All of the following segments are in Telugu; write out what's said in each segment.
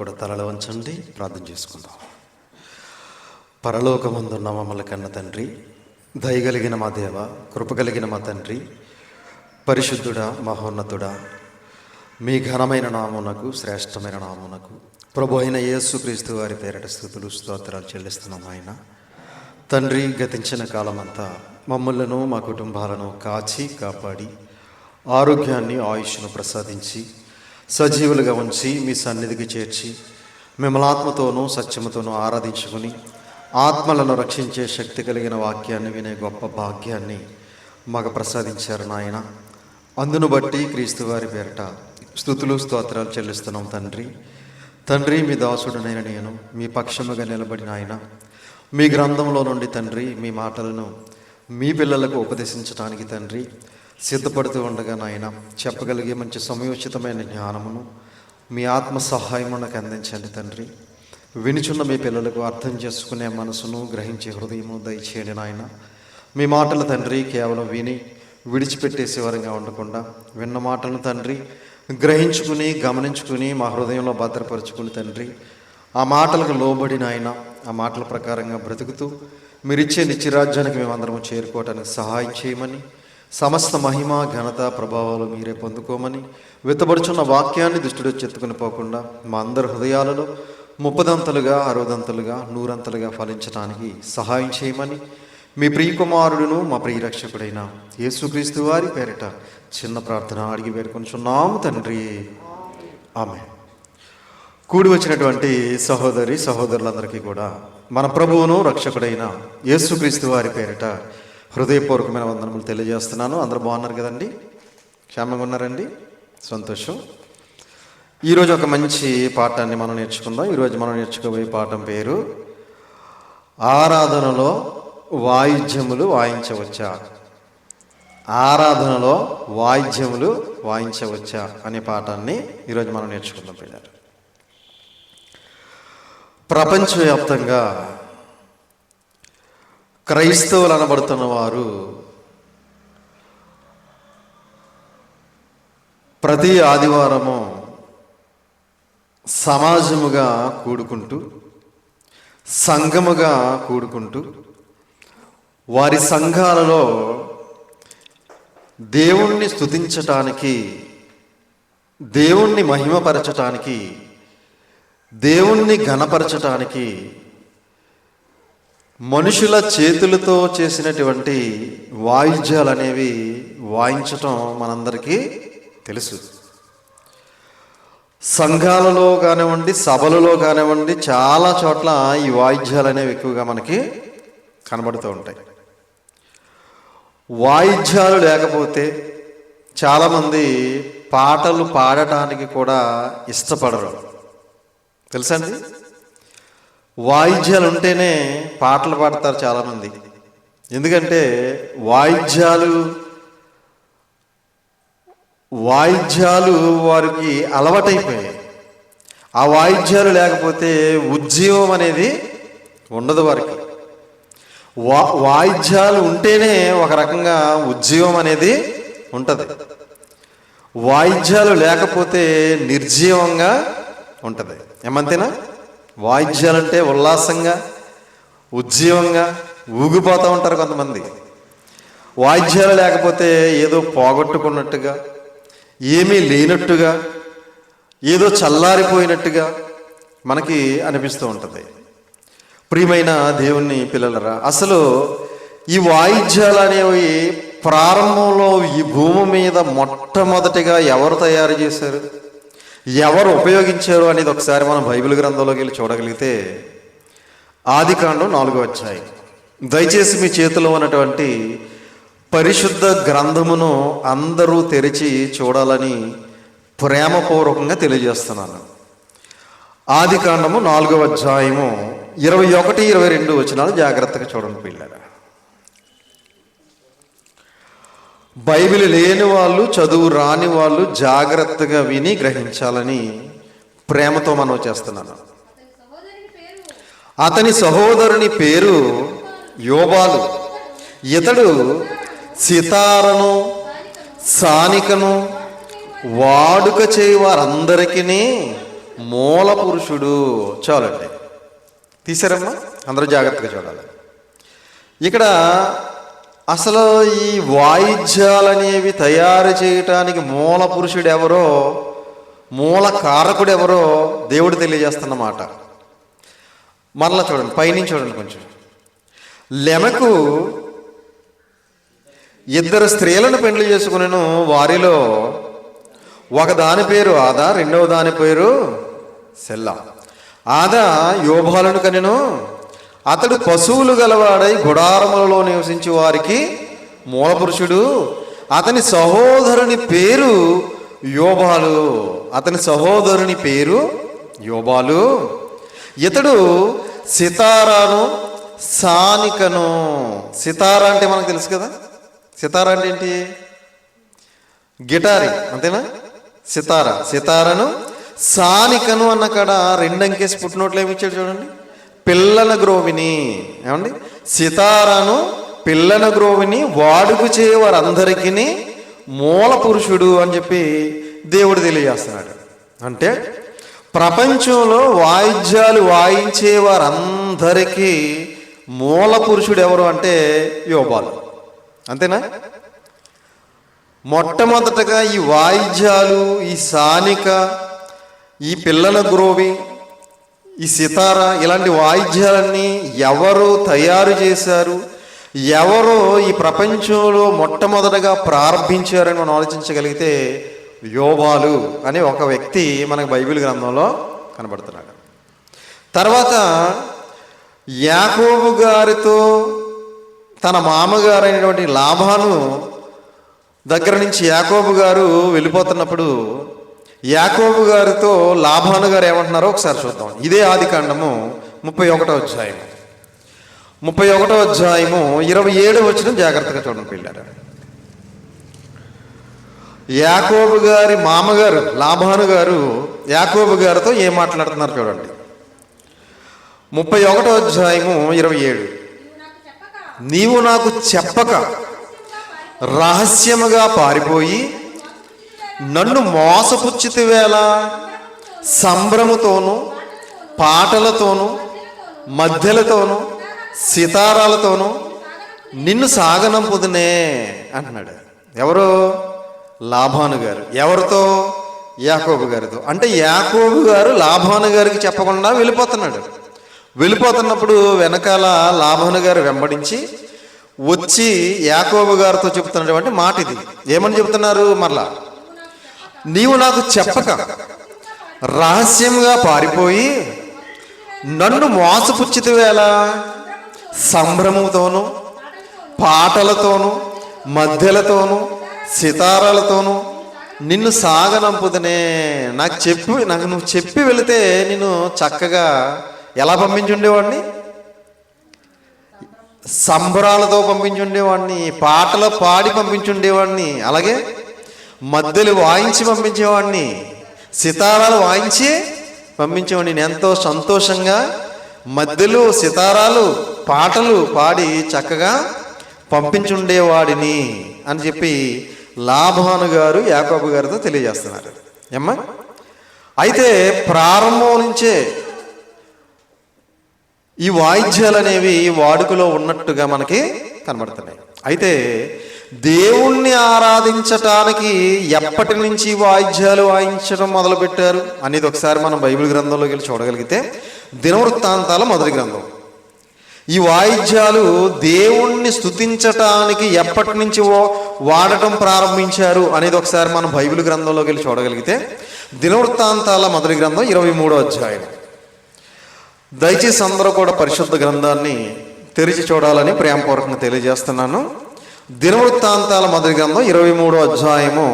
కూడా తలలు వంచండి, ప్రార్థన చేసుకుందాం. పరలోకమందున్న మమ్మల్ని కన్న తండ్రి, దయగలిగిన మా దేవ, కృపగలిగిన మా తండ్రి, పరిశుద్ధుడా, మహోన్నతుడా, మీ ఘనమైన నామునకు, శ్రేష్టమైన నామునకు ప్రభు అయిన యేసుక్రీస్తు వారి పేరిట స్తుతులు స్తోత్రాలు చెల్లిస్తున్నాం. ఆయన తండ్రి, గతించిన కాలమంతా మమ్మల్ని మా కుటుంబాలను కాచి కాపాడి ఆరోగ్యాన్ని, ఆయుష్ను ప్రసాదించి సజీవులుగా ఉంచి మీ సన్నిధికి చేర్చి మిమ్మల్ని ఆత్మతోనూ సత్యముతోనూ ఆరాధించుకుని ఆత్మలను రక్షించే శక్తి కలిగిన వాక్యాన్ని వినే గొప్ప భాగ్యాన్ని మాకు ప్రసాదించారు నాయన. అందును బట్టి క్రీస్తు వారి పేరిట స్తుతులు స్తోత్రాలు చెల్లిస్తున్నాం. తండ్రి, మీ దాసుడునైన నేను మీ పక్షముగా నిలబడిన ఆయన, మీ గ్రంథంలో నుండి తండ్రి మీ మాటలను మీ పిల్లలకు ఉపదేశించడానికి తండ్రి సిద్ధపడుతూ ఉండగా నాయన, చెప్పగలిగే మంచి సమయోచితమైన జ్ఞానమును మీ ఆత్మ సహాయము నాకు అందించండి తండ్రి. వినుచున్న మీ పిల్లలకు అర్థం చేసుకునే మనసును, గ్రహించే హృదయము దయచేయండి నాయన. మీ మాటలు తండ్రి కేవలం విని విడిచిపెట్టేసే వారంగా ఉండకుండా విన్న మాటలను తండ్రి గ్రహించుకుని, గమనించుకుని మా హృదయంలో భద్రపరుచుకుని తండ్రి ఆ మాటలకు లోబడిన ఆయన, ఆ మాటల ప్రకారంగా బ్రతుకుతూ మీరిచ్చే నిత్యరాజ్యానికి మేమందరము చేరుకోవటానికి సహాయం చేయమని, సమస్త మహిమ, ఘనత, ప్రభావాలు మీరే పొందుకోమని, వెత్తబడుచున్న వాక్యాన్ని దృష్టిలో చెత్తుకుని పోకుండా మా అందరి హృదయాలలో 30ంతలుగా, 60ంతలుగా, 100ంతలుగా ఫలించడానికి సహాయం చేయమని మీ ప్రియకుమారుడును మా ప్రియరక్షకుడైన యేసుక్రీస్తు వారి పేరిట చిన్న ప్రార్థన అడిగి వేడుకొనుచున్నాము తండ్రి, ఆమేన్. కూడి వచ్చినటువంటి సహోదరి సహోదరులందరికీ కూడా మన ప్రభువును రక్షకుడైన యేసుక్రీస్తు వారి పేరిట హృదయపూర్వకమైన వందనములు తెలియజేస్తున్నాను. అందరూ బాగున్నారు కదండి? క్షేమంగా ఉన్నారండి? సంతోషం. ఈరోజు ఒక మంచి పాఠాన్ని మనం నేర్చుకుందాం. ఈరోజు మనం నేర్చుకోబోయే పాఠం పేరు ఆరాధనలో వాయిద్యములు వాయించవచ్చా. ఆరాధనలో వాయిద్యములు వాయించవచ్చా అనే పాఠాన్ని ఈరోజు మనం నేర్చుకుందాం పిల్లలు. ప్రపంచవ్యాప్తంగా క్రైస్తవులు అనబడుతున్న వారు ప్రతి ఆదివారము సమాజముగా కూడుకుంటూ, సంఘముగా కూడుకుంటూ వారి సంఘాలలో దేవుణ్ణి స్తుతించటానికి, దేవుణ్ణి మహిమపరచటానికి, దేవుణ్ణి ఘనపరచటానికి మనుషుల చేతులతో చేసినటువంటి వాయిద్యాలు అనేవి వాయించటం మనందరికీ తెలుసు. సంఘాలలో కానివ్వండి, సభలలో కానివ్వండి, చాలా చోట్ల ఈ వాయిద్యాలు అనేవి ఎక్కువగా మనకి కనబడుతూ ఉంటాయి. వాయిద్యాలు లేకపోతే చాలామంది పాటలు పాడటానికి కూడా ఇష్టపడరు, తెలుసండి. వాయిద్యాలు ఉంటేనే పాటలు పాడతారు చాలామంది. ఎందుకంటే వాయిద్యాలు వారికి అలవాటైపోయాయి. ఆ వాయిద్యాలు లేకపోతే ఉజ్జీవం అనేది ఉండదు వారికి. వాయిద్యాలు ఉంటేనే ఒక రకంగా ఉజ్జీవం అనేది ఉంటుంది. వాయిద్యాలు లేకపోతే నిర్జీవంగా ఉంటుంది. ఏమంతేనా? వాయిద్యాలంటే ఉల్లాసంగా, ఉజ్జీవంగా ఊగిపోతూ ఉంటారు కొంతమంది. వాయిద్యాలు లేకపోతే ఏదో పోగొట్టుకున్నట్టుగా, ఏమీ లేనట్టుగా, ఏదో చల్లారిపోయినట్టుగా మనకి అనిపిస్తూ ఉంటుంది. ప్రియమైన దేవుని పిల్లలరా, అసలు ఈ వాయిద్యాలు అనేవి ప్రారంభంలో ఈ భూమి మీద మొట్టమొదటిగా ఎవరు తయారు చేశారు, ఎవరు ఉపయోగించారు అనేది ఒకసారి మనం బైబిల్ గ్రంథంలోకి వెళ్ళి చూడగలిగితే ఆదికాండం 4వ అధ్యాయం. దయచేసి మీ చేతిలో ఉన్నటువంటి పరిశుద్ధ గ్రంథమును అందరూ తెరిచి చూడాలని ప్రేమపూర్వకంగా తెలియజేస్తున్నాను. ఆదికాండము 4వ అధ్యాయము 21, 22 వచనాలు జాగ్రత్తగా చూడండి పిల్లలు. బైబిల్ లేని వాళ్ళు, చదువు రాని వాళ్ళు జాగ్రత్తగా విని గ్రహించాలని ప్రేమతో మనం చేస్తున్నాను. అతని సహోదరుని పేరు యోబాలు. ఇతడు సితారను, సానికను వాడుక చేయి వారందరికీ మూల పురుషుడు. చాలండి, తీసారమ్మా, అందరూ జాగ్రత్తగా చూడాలి. ఇక్కడ అసలు ఈ వాయిద్యాలనేవి తయారు చేయటానికి మూల పురుషుడు ఎవరో, మూల కారకుడు ఎవరో దేవుడు తెలియజేస్తున్నమాట. మరలా చూడండి, పైనుంచి చూడండి కొంచెం. లెమెకు 2 స్త్రీలను పెండ్లి చేసుకునేను, వారిలో ఒక దాని పేరు ఆదా, రెండవ దాని పేరు సెల్లా. ఆదా యోబాలును కనెను, అతడు పశువులు గలవాడై గుడారములలో నివసించి వారికి మూలపురుషుడు. అతని సహోదరుని పేరు యోబాలు. అతని సహోదరుని పేరు యోబాలు. ఇతడు సితారాను సానికను. సితారా అంటే మనకు తెలుసు కదా, సితారా అంటే ఏంటి? గిటారి, అంతేనా? సితారా, సితారను సానికను అన్న కాడ 2 అంకెస్ పుట్టినోట్లు ఏమి ఇచ్చాడు చూడండి. పిల్లన గ్రోవిని. ఏమండి? సితారాను పిల్లన గ్రోవిని వాడుకు చేయవారందరికీ మూల పురుషుడు అని చెప్పి దేవుడు తెలియజేస్తున్నాడు. అంటే ప్రపంచంలో వాయిద్యాలు వాయించే వారందరికీ మూల పురుషుడు ఎవరు అంటే యోబాలు. అంతేనా? మొట్టమొదటగా ఈ వాయిద్యాలు, ఈ సానిక, ఈ పిల్లల గ్రోవి, ఈ సితార, ఇలాంటి వాయిద్యాలన్నీ ఎవరు తయారు చేశారు, ఎవరో ఈ ప్రపంచంలో మొట్టమొదటగా ప్రారంభించారని మనం ఆలోచించగలిగితే యోబాలు అనే ఒక వ్యక్తి మనకు బైబిల్ గ్రంథంలో కనబడుతున్నాడు. తర్వాత యాకోబు గారితో తన మామగారైనటువంటి లాబాను దగ్గర నుంచి యాకోబు గారు వెళ్ళిపోతున్నప్పుడు యాకోబు గారితో లాబాను గారు ఏమంటున్నారో ఒకసారి చూద్దాం. ఇదే ఆదికాండము 31వ అధ్యాయం. 31వ అధ్యాయము 27వ వచనం జాగ్రత్తగా చూడండి పిల్లారు. యాకోబు గారి మామగారు లాబాను గారు యాకోబు గారితో ఏం మాట్లాడుతున్నారు చూడండి. 31వ అధ్యాయము 27. నీవు నాకు చెప్పక రహస్యముగా పారిపోయి నన్ను మోసపుచ్చితివేళ, సంభ్రముతోనూ పాటలతోనూ మధ్యలతోనూ సితారాలతోనూ నిన్ను సాగనంపుదునే అంటున్నాడు. ఎవరు? లాబాను గారు. ఎవరితో? యాకోబు గారితో. అంటే యాకోబు గారు లాబాను గారికి చెప్పకుండా వెళ్ళిపోతున్నాడు. వెళ్ళిపోతున్నప్పుడు వెనకాల లాబాను గారు వెంబడించి వచ్చి యాకోబు గారితో చెప్తున్నటువంటి మాట ఇది. ఏమని చెప్తున్నారు? మరలా, నీవు నాకు చెప్పక రహస్యంగా పారిపోయి నన్ను మోసపుచ్చితివేళ, సంభ్రమంతోనూ పాటలతోనూ మధ్యలతోనూ సితారాలతోనూ నిన్ను సాగనంపుదనే. నాకు నువ్వు చెప్పి వెళితే నిన్ను చక్కగా ఎలా పంపించుండేవాడిని? సంబరాలతో పంపించుండేవాడిని, పాటలు పాడి పంపించుండేవాడిని, అలాగే మధ్యలు వాయించి పంపించేవాడిని, సితారాలు వాయించి పంపించేవాడిని. నేను ఎంతో సంతోషంగా మధ్యలో సితారాలు పాటలు పాడి చక్కగా పంపించుండేవాడిని అని చెప్పి లాబాను గారు యాకోబు గారితో తెలియజేస్తున్నారు. ఏమ్మా? అయితే ప్రారంభం నుంచే ఈ వాయిద్యాలు అనేవి వాడుకలో ఉన్నట్టుగా మనకి కనబడుతున్నాయి. అయితే దేవుణ్ణి ఆరాధించటానికి ఎప్పటి నుంచి వాయిద్యాలు వాయించడం మొదలుపెట్టారు అనేది ఒకసారి మనం బైబిల్ గ్రంథంలోకి వెళ్ళి చూడగలిగితే దినవృత్తాంతాల మొదటి గ్రంథం. ఈ వాయిద్యాలు దేవుణ్ణి స్తుతించటానికి ఎప్పటి నుంచి వాడటం ప్రారంభించారు అనేది ఒకసారి మనం బైబిల్ గ్రంథంలోకి వెళ్ళి చూడగలిగితే దినవృత్తాంతాల మొదటి గ్రంథం 23వ అధ్యాయం. దయచేసి అందరూ కూడా పరిశుద్ధ గ్రంథాన్ని తెరిచి చూడాలని ప్రేమపూర్వకంగా తెలియజేస్తున్నాను. దినవృత్తాంతాల మొదటి గ్రంథం 23వ అధ్యాయము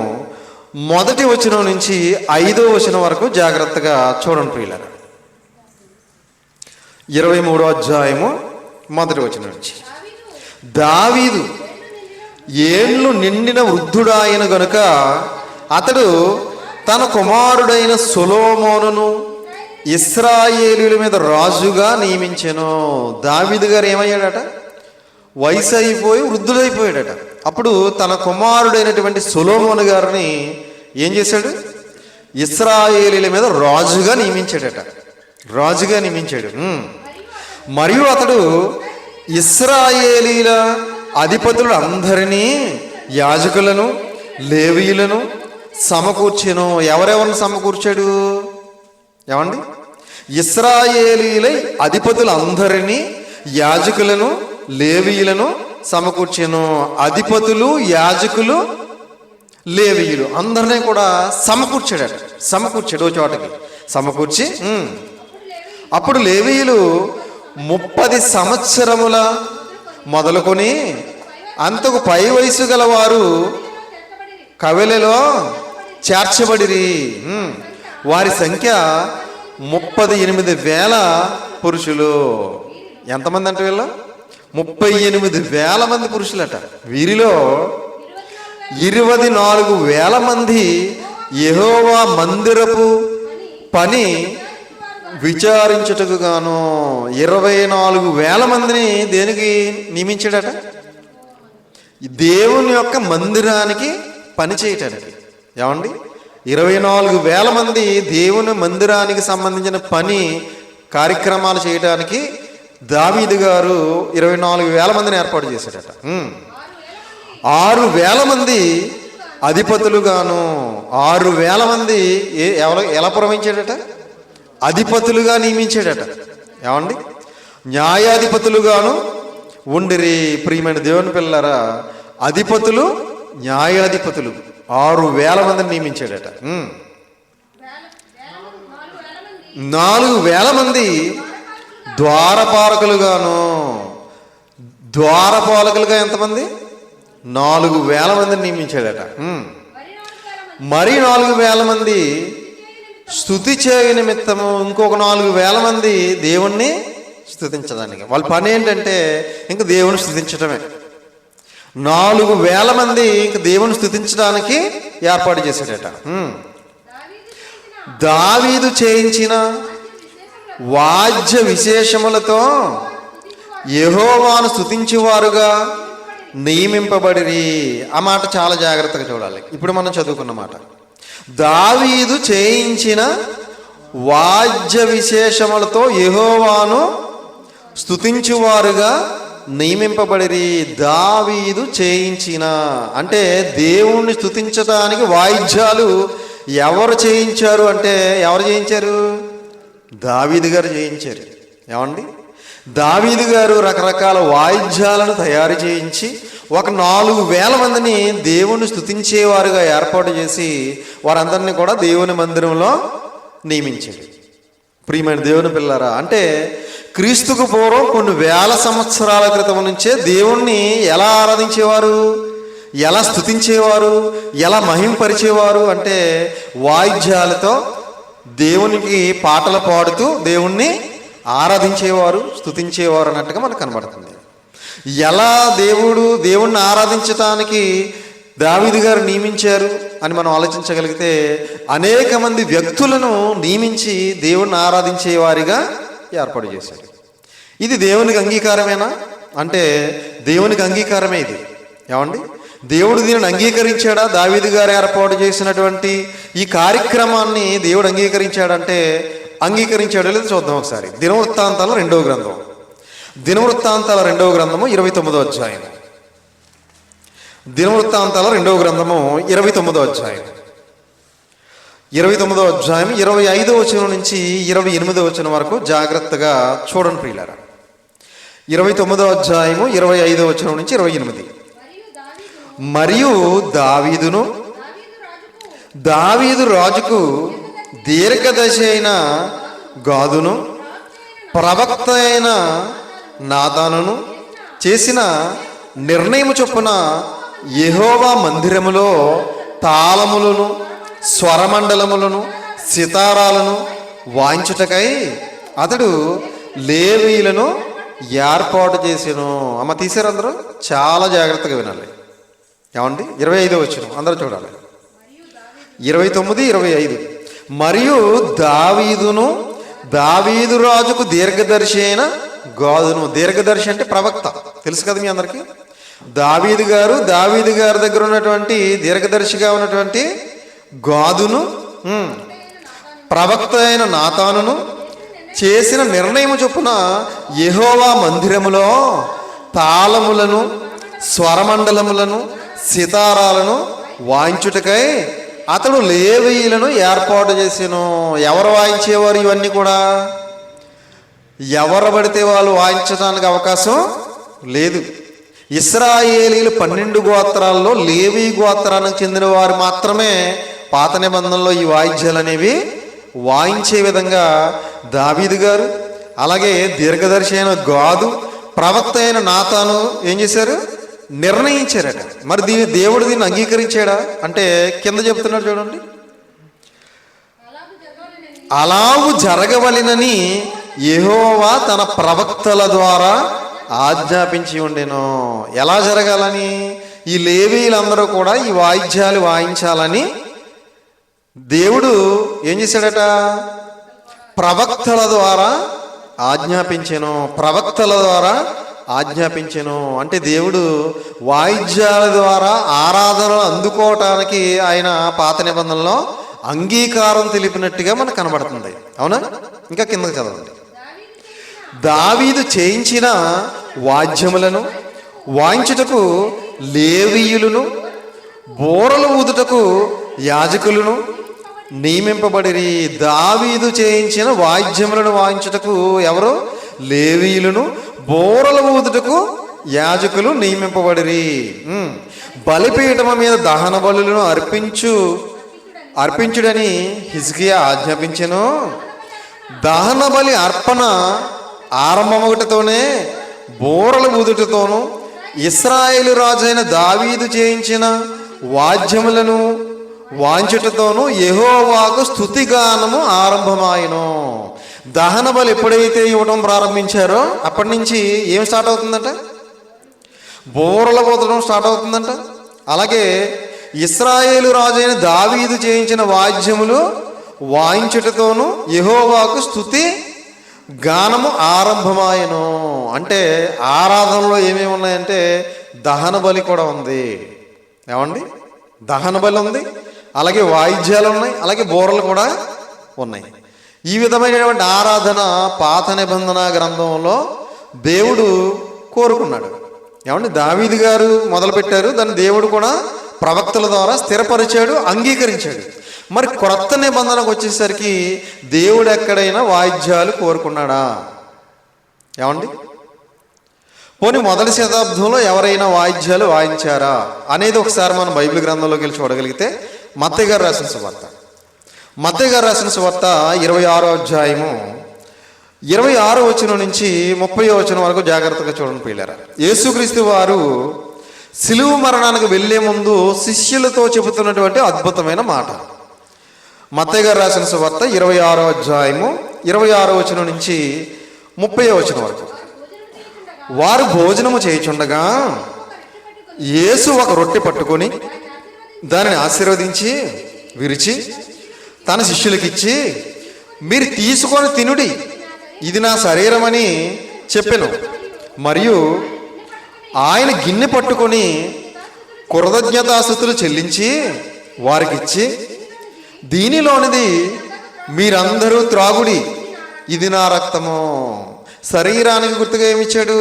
1వ వచనం నుంచి 5వ వచనం వరకు జాగ్రత్తగా చూడండి ప్రియులారా. 23వ అధ్యాయము 1వ వచనం నుంచి. దావీదు ఏళ్ళు నిండిన వృద్ధుడాయన గనుక అతడు తన కుమారుడైన సొలొమోనును ఇశ్రాయేలీయుల మీద రాజుగా నియమించెను. దావీదు గారు ఏమయ్యాడట? వయసు అయిపోయి వృద్ధుడైపోయాడట. అప్పుడు తన కుమారుడైనటువంటి సొలొమోను గారిని ఏం చేశాడు? ఇశ్రాయేలీల మీద రాజుగా నియమించాడట. రాజుగా నియమించాడు. మరియు అతడు ఇశ్రాయేలీల అధిపతులు అందరినీ, యాజకులను, లేవీయులను సమకూర్చెను. ఎవరెవరిని సమకూర్చాడు? ఏమండి? ఇశ్రాయేలీల అధిపతులు అందరినీ, యాజకులను, లేవీయులను సమకూర్చెను. అధిపతులు, యాజకులు, లేవీయులు అందరినీ కూడా సమకూర్చాడు ఓ చోటకి. సమకూర్చి అప్పుడు లేవీయులు 30 సంవత్సరముల మొదలుకొని అంతకు పై వయసు గలవారు కవెలలో చేర్చబడిరి. వారి సంఖ్య 38,000 పురుషులు. ఎంతమంది అంటే వీళ్ళు? 38,000 మంది పురుషులట. వీరిలో 24,000 మంది యెహోవా మందిరపు పని విచారించుటకు గాను 24,000 మందిని దేనికి నియమించాడట? దేవుని యొక్క మందిరానికి పని చేయటానికి. ఏమండి? 24,000 మంది దేవుని మందిరానికి సంబంధించిన పని కార్యక్రమాలు చేయడానికి దావీదు గారు 24,000 మందిని ఏర్పాటు చేశాడట. 6,000 మంది అధిపతులుగాను, 6,000 మంది ఎలా పురమించాడట? అధిపతులుగా నియమించాడట. ఏమండి? న్యాయాధిపతులుగాను ఉండిరి. ప్రియమైన దేవుని పిల్లరా, అధిపతులు, న్యాయాధిపతులు 6,000 మందిని నియమించాడట. 4,000 మంది ద్వారపాలకులుగాను. ద్వారపాలకులుగా ఎంతమంది? 4,000 మందిని నియమించాడట. మరి 4,000 మంది స్తుతి చేయ నిమిత్తము, ఇంకొక 4,000 మంది దేవుణ్ణి స్తుతించడానికి. వాళ్ళ పని ఏంటంటే ఇంక దేవుని స్తుతించడమే. 4,000 మంది ఇంక దేవుని స్తుతించడానికి ఏర్పాటు చేశాడట. దావీదు చేయించిన వాద్య విశేషములతో యెహోవాను స్తుతించువారుగా నియమింపబడిరి. ఆ మాట చాలా జాగ్రత్తగా చూడాలి. ఇప్పుడు మనం చదువుకున్న మాట. దావీదు చేయించిన వాద్య విశేషములతో యెహోవాను స్తుతించువారుగా నియమింపబడిరి. దావీదు చేయించిన అంటే దేవుణ్ణి స్తుతించడానికి వాయిద్యాలు ఎవరు చేయించారు అంటే ఎవరు చేయించారు? దావీదు గారు చేయించారు. ఏమండి? దావీదు గారు రకరకాల వాయిద్యాలను తయారు చేయించి ఒక 4,000 మందిని దేవుణ్ణి స్తుతించేవారుగా ఏర్పాటు చేసి వారందరినీ కూడా దేవుని మందిరంలో నియమించాడు. ప్రియమైన దేవుని పిల్లరా, అంటే క్రీస్తుకు పూర్వం కొన్ని వేల సంవత్సరాల క్రితం నుంచే దేవుణ్ణి ఎలా ఆరాధించేవారు, ఎలా స్తుతించేవారు, ఎలా మహింపరిచేవారు అంటే వాయిద్యాలతో దేవునికి పాటలు పాడుతూ దేవుణ్ణి ఆరాధించేవారు, స్తుతించేవారు అన్నట్టుగా మనకు కనబడుతుంది. ఎలా దేవుణ్ణి ఆరాధించటానికి దావీదు గారు నియమించారు అని మనం ఆలోచించగలిగితే అనేక మంది వ్యక్తులను నియమించి దేవుణ్ణి ఆరాధించే వారిగా ఏర్పాటు చేశారు. ఇది దేవునికి అంగీకారమేనా అంటే దేవునికి అంగీకారమే ఇది. ఏమండి? దేవుడు దీనిని అంగీకరించాడా? దావీదు గారు ఏర్పాటు చేసినటువంటి ఈ కార్యక్రమాన్ని దేవుడు అంగీకరించాడంటే అంగీకరించాడో లేదో చూద్దాం ఒకసారి. దినవృత్తాంతాల 2వ గ్రంథం, దినవృత్తాంతాల 2వ గ్రంథము 29వ అధ్యాయం. దినవృత్తాంతాల 2వ గ్రంథము 29వ అధ్యాయం. 29వ అధ్యాయం 25వ వచనం నుంచి 28వ వచనం వరకు జాగ్రత్తగా చూడండి ప్రియులారా. 29వ అధ్యాయము 25వ వచనం నుంచి 28. మరియు దావీదు రాజుకు దీర్ఘదశ అయిన గాదును ప్రవక్త అయిన నాతానును చేసిన నిర్ణయము చొప్పున యెహోవా మందిరములో తాళములను, స్వరమండలములను, సితారాలను వాయించుటకై అతడు లేవీయులను ఏర్పాటు చేసెను. అమ్మ తీశారు అందరూ? చాలా జాగ్రత్తగా వినాలి. ఏమండి? 25వ వచనం అందరూ చూడాలి. 29, 25. మరియు దావీదు రాజుకు దీర్ఘదర్శి అయిన గాదును. దీర్ఘదర్శి అంటే ప్రవక్త, తెలుసు కదా మీ అందరికీ. దావీదు గారి దగ్గర ఉన్నటువంటి దీర్ఘదర్శిగా ఉన్నటువంటి గాదును ప్రవక్త అయిన నాతానును చేసిన నిర్ణయము చొప్పున యెహోవా మందిరములో తాళములను, స్వరమండలములను, సితారాలను వాయించుటకై అతడు లేవీయులను ఏర్పాటు చేసెను. ఎవరు వాయించేవారు ఇవన్నీ కూడా? ఎవరు పడితే వాళ్ళు వాయించడానికి అవకాశం లేదు. ఇశ్రాయేలీలు 12 గోత్రాల్లో లేవీ గోత్రానికి చెందిన వారు మాత్రమే పాత నిబంధనలో ఈ వాయిద్యాలు అనేవి వాయించే విధంగా దావీదు గారు, అలాగే దీర్ఘదర్శి అయిన గాదు, ప్రవక్త అయిన నాతాను ఏం చేశారు? నిర్ణయించారట. మరి దేవుడు దీన్ని అంగీకరించాడా అంటే కింద చెప్తున్నాడు చూడండి. అలాగు జరగవలెనని యెహోవా తన ప్రవక్తల ద్వారా ఆజ్ఞాపించి ఉండెను. ఎలా జరగాలని? ఈ లేవీయులందరూ కూడా ఈ వాయిద్యాలు వాయించాలని దేవుడు ఏం చేశాడట? ప్రవక్తల ద్వారా ఆజ్ఞాపించెను. ప్రవక్తల ద్వారా ఆజ్ఞాపించెను అంటే దేవుడు వాయిద్యాల ద్వారా ఆరాధనలు అందుకోవటానికి ఆయన పాత నిబంధనలో అంగీకారం తెలిపినట్టుగా మనకు కనబడుతుంది. అవునా? ఇంకా కిందకి చదవండి. దావీదు చేయించిన వాద్యములను వాయించుటకు లేవీయులను, బోరలు ఊదుటకు యాజకులను నియమింపబడిరి. దావీదు చేయించిన వాయిద్యములను వాయించుటకు ఎవరు? లేవీయులను, బోరలు ఊదుటకు యాజకులు నియమింపబడిరి. బలిపీఠము మీద దహన బలులను అర్పించుడని హిజ్కియా ఆజ్ఞాపించెను. దహన బలి అర్పణ ఆరంభమొకటితోనే బోరల ఊదుటతోనూ ఇశ్రాయేలు రాజైన దావీదు చేయించిన వాద్యములను వాంచుటతోనూ యెహోవాకు స్తుతిగానము ఆరంభమాయను. దహన బలి ఎప్పుడైతే ఇవ్వడం ప్రారంభించారో అప్పటి నుంచి ఏం స్టార్ట్ అవుతుందంట? బోరల ఊదడం స్టార్ట్ అవుతుందంట. అలాగే ఇశ్రాయేలు రాజైన దావీదు చేయించిన వాద్యములు వాయించుటతోనూ యెహోవాకు స్తుతి గానము ఆరంభమాయను. అంటే ఆరాధనలో ఏమేమి ఉన్నాయంటే దహన బలి కూడా ఉంది. ఏమండి? దహన బలి ఉంది, అలాగే వాయిద్యాలు ఉన్నాయి, అలాగే బోరలు కూడా ఉన్నాయి. ఈ విధమైనటువంటి ఆరాధన పాత నిబంధన గ్రంథంలో దేవుడు కోరుకున్నాడు. ఏమండి? దావీదు గారు మొదలుపెట్టారు, దాన్ని దేవుడు కూడా ప్రవక్తల ద్వారా స్థిరపరిచాడు, అంగీకరించాడు. మరి క్రొత్త నిబంధనకు వచ్చేసరికి దేవుడు ఎక్కడైనా వాయిద్యాలు కోరుకున్నాడా? ఏమండి? పోనీ మొదటి శతాబ్దంలో ఎవరైనా వాయిద్యాలు వాయించారా అనేది ఒకసారి మనం బైబిల్ గ్రంథంలోకి వెళ్ళి చూడగలిగితే మత్తయి గారు రాసిన సువార్త 26వ అధ్యాయము 26వ వచనం నుంచి 30వ వచనం వరకు జాగ్రత్తగా చూడండి పిల్లరా. యేసుక్రీస్తు వారు సిలువ మరణానికి వెళ్లే ముందు శిష్యులతో చెబుతున్నటువంటి అద్భుతమైన మాట. మత్తయి గారు రాసిన సువార్త 26వ అధ్యాయము 26వ వచనం నుంచి 30వ వచనం వరకు. వారు భోజనము చేయుచుండగా యేసు ఒక రొట్టె పట్టుకొని దానిని ఆశీర్వదించి విరిచి తన శిష్యులకిచ్చి, మీరు తీసుకొని తినుడి, ఇది నా శరీరమని చెప్పెను. మరియు ఆయన గిన్నె పట్టుకొని కృతజ్ఞతాస్తుతులు చెల్లించి వారికిచ్చి, దీనిలోనిది మీరందరూ త్రాగుడి, ఇది నా రక్తము. శరీరానికి గుర్తుగా ఏమిచ్చాడు?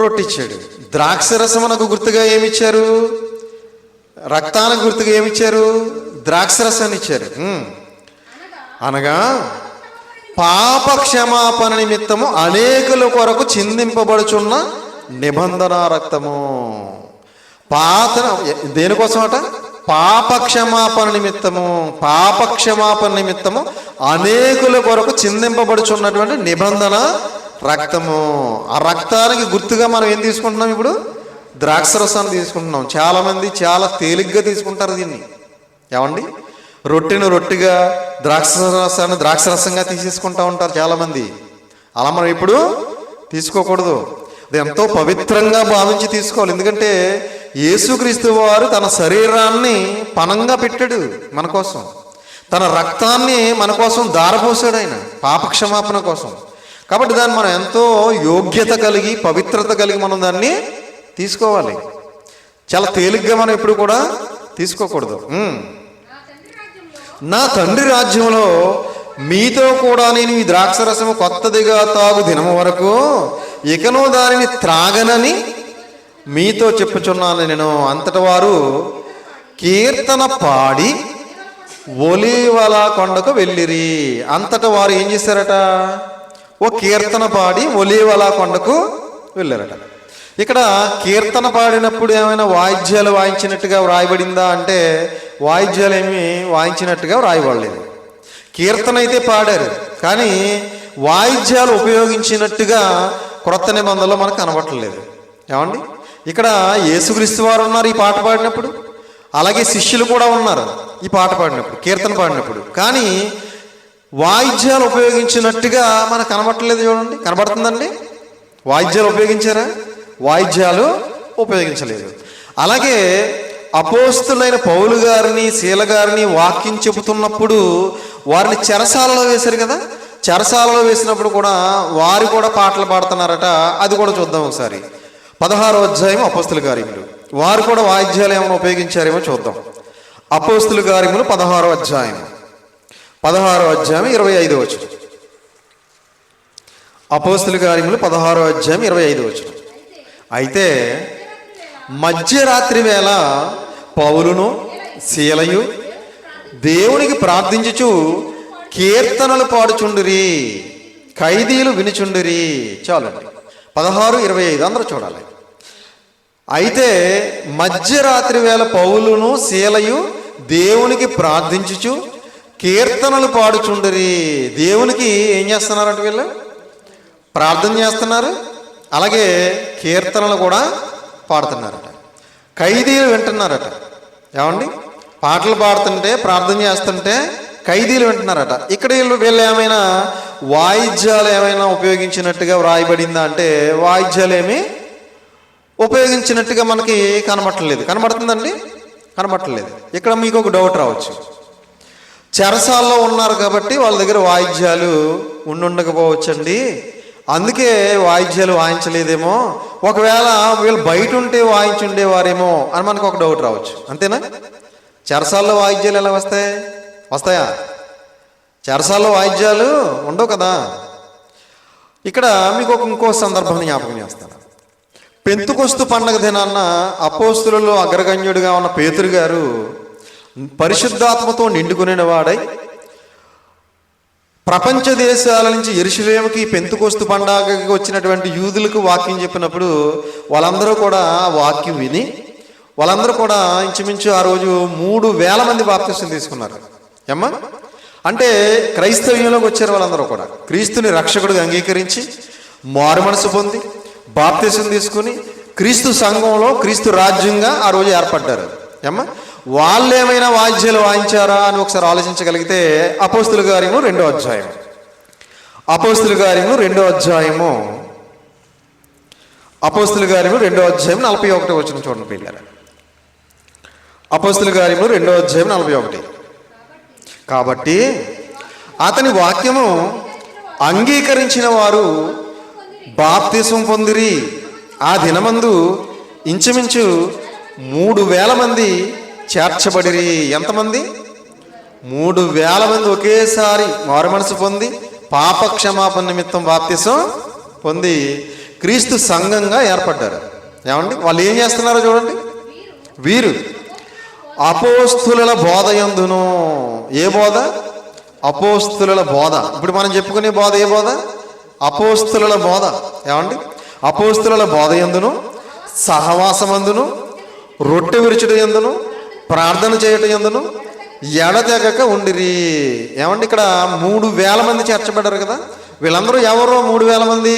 రొట్టిచ్చాడు. ద్రాక్షరసమునకు గుర్తుగా ఏమిచ్చారు? రక్తానికి గుర్తుగా ఏమిచ్చారు? ద్రాక్షరసాన్ని ఇచ్చారు. అనగా పాప క్షమాపణ నిమిత్తము అనేకుల కొరకు చిందింపబడుచున్న నిబంధన రక్తము. దేనికోసం అట? పాప క్షమాపణ నిమిత్తము అనేకుల కొరకు చిందింపబడుచున్నటువంటి నిబంధన రక్తము. ఆ రక్తానికి గుర్తుగా మనం ఏం తీసుకుంటున్నాం? ఇప్పుడు ద్రాక్షరసాన్ని తీసుకుంటున్నాం. చాలామంది చాలా తేలిగ్గా తీసుకుంటారు దీన్ని. ఏమండి? రొట్టెను రొట్టెగా, ద్రాక్షరసాన్ని ద్రాక్షరసంగా తీసేసుకుంటూ ఉంటారు చాలామంది. అలా మనం ఇప్పుడు తీసుకోకూడదు. అది ఎంతో పవిత్రంగా భావించి తీసుకోవాలి. ఎందుకంటే యేసుక్రీస్తు వారు తన శరీరాన్ని పణంగా పెట్టాడు మన కోసం, తన రక్తాన్ని మన కోసం ధారపోసాడు ఆయన పాపక్షమాపణ కోసం. కాబట్టి దాన్ని మనం ఎంతో యోగ్యత కలిగి, పవిత్రత కలిగి మనం దాన్ని తీసుకోవాలి. చాలా తేలిగ్గా మనం ఎప్పుడు కూడా తీసుకోకూడదు. నా తండ్రి రాజ్యంలో మీతో కూడా నేను ఈ ద్రాక్షరసము కొత్తదిగా తాగు దినము వరకు ఇకను దానిని త్రాగనని మీతో చెప్పుచున్నాను నేను. అంతట వారు కీర్తన పాడి ఒలీవల కొండకు వెళ్ళిరి. అంతటా వారు ఏం చేశారట? ఓ కీర్తన పాడి ఒలీవల కొండకు వెళ్ళారట. ఇక్కడ కీర్తన పాడినప్పుడు ఏమైనా వాయిద్యాలు వాయించినట్టుగా వ్రాయబడిందా అంటే వాయిద్యాలు ఏమి వాయించినట్టుగా వ్రాయబడలేదు. కీర్తన అయితే పాడారు, కానీ వాయిద్యాలు ఉపయోగించినట్టుగా క్రొత్త నిబంధనలో మనకు కనబడట్లేదు. ఏమండి, ఇక్కడ యేసుక్రీస్తు వారు ఉన్నారు ఈ పాట పాడినప్పుడు, అలాగే శిష్యులు కూడా ఉన్నారు ఈ పాట పాడినప్పుడు, కీర్తన పాడినప్పుడు. కానీ వాయిద్యాలు ఉపయోగించినట్టుగా మనకు కనబడట్లేదు. చూడండి, కనబడుతుందండి? వాయిద్యాలు ఉపయోగించారా? వాయిద్యాలు ఉపయోగించలేదు. అలాగే అపోస్తులైన పౌలు గారిని శీల గారిని వాక్యం చెబుతున్నప్పుడు వారిని చెరసాలలో వేశారు కదా. చెరసాలలో వేసినప్పుడు కూడా వారు కూడా పాటలు పాడుతున్నారట. అది కూడా చూద్దాం ఒకసారి. 16వ అధ్యాయం అపోస్తుల కార్యములు. వారు కూడా వాయిద్యాలు ఏమైనా ఉపయోగించారేమో చూద్దాం. అపోస్తుల కార్యములు 16వ అధ్యాయం 25వ వచనం. అపోస్తుల కార్యములు 16వ అధ్యాయం 25వ వచనం. అయితే మధ్యరాత్రి వేళ పౌలును శీలయు దేవునికి ప్రార్థించుచు కీర్తనలు పాడుచుండిరి, ఖైదీలు వినుచుండిరి. చాలండి, 16:25 అందరూ చూడాలి. అయితే మధ్యరాత్రి వేళ పౌలును శీలయు దేవునికి ప్రార్థించుచు కీర్తనలు పాడుచుండిరి. దేవునికి ఏం చేస్తున్నారంట? వీళ్ళు ప్రార్థన చేస్తున్నారు, అలాగే కీర్తనలు కూడా పాడుతున్నారట. ఖైదీలు వింటున్నారట. ఏమండి, పాటలు పాడుతుంటే ప్రార్థన చేస్తుంటే ఖైదీలు వింటున్నారట. ఇక్కడ వీళ్ళు ఏమైనా వాయిద్యాలు ఏమైనా ఉపయోగించినట్టుగా వ్రాయబడిందా అంటే వాయిద్యాలు ఏమీ ఉపయోగించినట్టుగా మనకి కనబట్టలేదు. కనబడుతుందండి? కనబట్టలేదు. ఇక్కడ మీకు ఒక డౌట్ రావచ్చు, చెరసాల్లో ఉన్నారు కాబట్టి వాళ్ళ దగ్గర వాయిద్యాలు ఉండకపోవచ్చండి, అందుకే వాయిద్యాలు వాయించలేదేమో, ఒకవేళ వీళ్ళు బయట ఉంటే వాయించుండేవారేమో అని మనకు ఒక డౌట్ రావచ్చు. అంతేనా? చెరసాల్లో వాయిద్యాలు ఎలా వస్తాయా? చెరసాల్లో వాయిద్యాలు ఉండవు కదా. ఇక్కడ మీకు ఇంకో సందర్భం జ్ఞాపకం చేస్తాను. పెంతుకొస్తు పండగ దినాన్న అపోస్తులలో అగ్రగణ్యుడిగా ఉన్న పేతురు గారు పరిశుద్ధాత్మతో నిండుకునే వాడై ప్రపంచ దేశాల నుంచి యెరూషలేముకి పెంతుకొస్తు పండగకి వచ్చినటువంటి యూదులకు వాక్యం చెప్పినప్పుడు వాళ్ళందరూ కూడా వాక్యం విని వాళ్ళందరూ కూడా ఇంచుమించు ఆ రోజు 3,000 మంది బాప్తిసం తీసుకున్నారు. ఏమ్మా అంటే క్రైస్తవ్యంలోకి వచ్చారు. వాళ్ళందరూ కూడా క్రీస్తుని రక్షకుడిగా అంగీకరించి మారు మనసు పొంది బాప్తిసం తీసుకుని క్రీస్తు సంఘంలో క్రీస్తు రాజ్యంగా ఆ రోజు ఏర్పడ్డారు. ఏమ్మా వాళ్ళు ఏమైనా వాయిద్యాలు వాయించారా అని ఒకసారి ఆలోచించగలిగితే అపోస్తుల కార్యము 2వ అధ్యాయం. అపోస్తుల కార్యము 2వ అధ్యాయము 41వ వచనం చూడండి పిల్లలు. అపోస్తుల కార్యము 2వ అధ్యాయం 41. కాబట్టి అతని వాక్యము అంగీకరించిన వారు బాప్తిసం పొందిరి. ఆ దినమందు ఇంచుమించు 3,000 మంది చేర్చబడిరి. ఎంతమంది? 3,000 మంది ఒకేసారి మారు మనసు పొంది పాప క్షమాపణ నిమిత్తం బాప్తిసం పొంది క్రీస్తు సంఘంగా ఏర్పడ్డారు. ఏమండి, వాళ్ళు ఏం చేస్తున్నారో చూడండి. వీరు అపోస్తుల బోధ యందును. ఏ బోధ? అపోస్తుల బోధ. ఇప్పుడు మనం చెప్పుకునే బోధ ఏ బోధ? అపోస్తుల బోధ. ఏమండి, అపోస్తుల బోధ యందును, సహవాసమందును, రొట్టె విరుచుట యందును, ప్రార్థన చేయటం యందును ఎడతెగక ఉండిరి. ఏమండి, ఇక్కడ 3,000 మంది చేర్చబడ్డారు కదా. వీళ్ళందరూ ఎవరో 3,000 మంది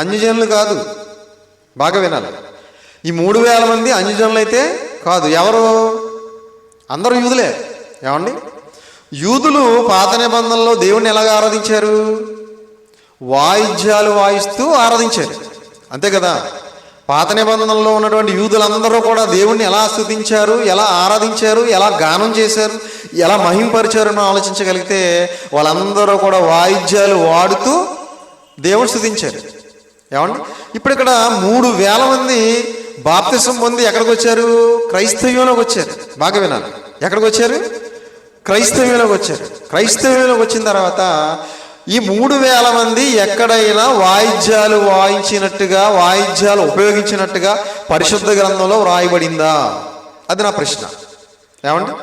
అన్యజనులు కాదు. బాగా వినాలి. ఈ 3,000 మంది అన్యజనులు అయితే కాదు. ఎవరు? అందరూ యూదులే. ఏమండి, యూదులు పాత నిబంధనలో దేవుణ్ణి ఎలాగ ఆరాధించారు? వాయిద్యాలు వాయిస్తూ ఆరాధించారు, అంతే కదా. పాత నిబంధనలో ఉన్నటువంటి యూదులందరూ కూడా దేవుణ్ణి ఎలా స్తుతించారు, ఎలా ఆరాధించారు, ఎలా గానం చేశారు, ఎలా మహింపరిచారు అని ఆలోచించగలిగితే వాళ్ళందరూ కూడా వాయిద్యాలు వాడుతూ దేవుని స్తుతించారు. ఏమండి, ఇప్పుడు ఇక్కడ 3,000 మంది బాప్తిసం పొంది ఎక్కడికి వచ్చారు? క్రైస్తవ్యంలోకి వచ్చారు. బాగా వినాలి. ఎక్కడికి వచ్చారు? క్రైస్తవ్యంలోకి వచ్చారు. క్రైస్తవ్యంలోకి వచ్చిన తర్వాత ఈ 3,000 మంది ఎక్కడైనా వాయిద్యాలు వాయించినట్టుగా, వాయిద్యాలు ఉపయోగించినట్టుగా పరిశుద్ధ గ్రంథంలో వ్రాయబడిందా? అది నా ప్రశ్న. ఏమండి,